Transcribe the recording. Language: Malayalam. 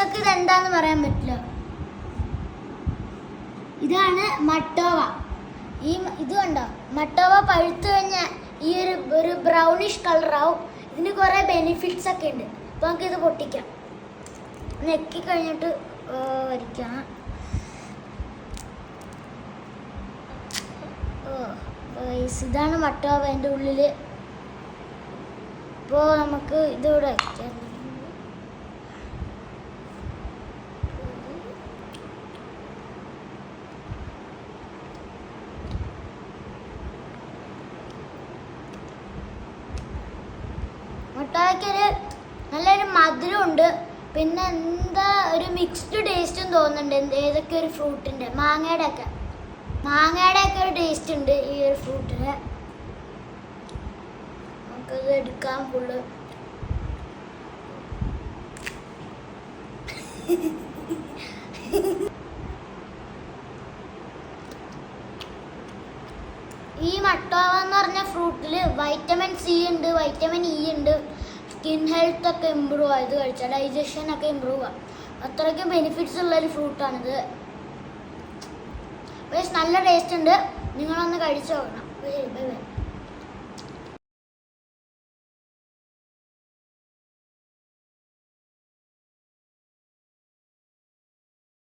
നിങ്ങൾക്ക് ഇതെന്താന്ന് പറയാൻ പറ്റില്ല. ഇതാണ് മട്ടോവ. ഇത് കണ്ടോ, മട്ടോവ പഴുത്തു കഴിഞ്ഞാൽ ഈ ഒരു ബ്രൗണിഷ് കളറാവും. ഇതിന് കുറേ ബെനിഫിറ്റ്സ് ഒക്കെ ഉണ്ട്. അപ്പോൾ നമുക്കിത് പൊട്ടിക്കാം. നെക്കി കഴിഞ്ഞിട്ട് വരിക്കാം. ഇതാണ് മട്ടോവ എൻ്റെ ഉള്ളിൽ. ഇപ്പോൾ നമുക്ക് ഇതിവിടെ വയ്ക്കാം. മുട്ടായിക്കൊരു നല്ലൊരു മധുരമുണ്ട്. പിന്നെ എന്താ ഒരു മിക്സ്ഡ് ടേസ്റ്റും തോന്നുന്നുണ്ട്. ഏതൊക്കെ ഒരു ഫ്രൂട്ടിൻ്റെ മാങ്ങയുടെ ഒക്കെ ഒരു ടേസ്റ്റ് ഉണ്ട് ഈ ഒരു ഫ്രൂട്ടിന്. നമുക്കത് എടുക്കാം ഫുള്ള്. ഈ മട്ടോവ എന്ന് പറഞ്ഞ ഫ്രൂട്ടിൽ വൈറ്റമിൻ സി ഉണ്ട്, വൈറ്റമിൻ ഇ ഉണ്ട്. സ്കിൻ ഹെൽത്ത് ഒക്കെ ഇമ്പ്രൂവ് ആയത് കഴിച്ചാൽ ഡൈജഷൻ ഒക്കെ ഇമ്പ്രൂവ് ആകും. അത്രയ്ക്കും ബെനിഫിറ്റ്സ് ഉള്ളൊരു ഫ്രൂട്ടാണിത്. നല്ല ടേസ്റ്റ് ഉണ്ട്. നിങ്ങളൊന്ന് കഴിച്ചു നോക്കണം. Bye bye.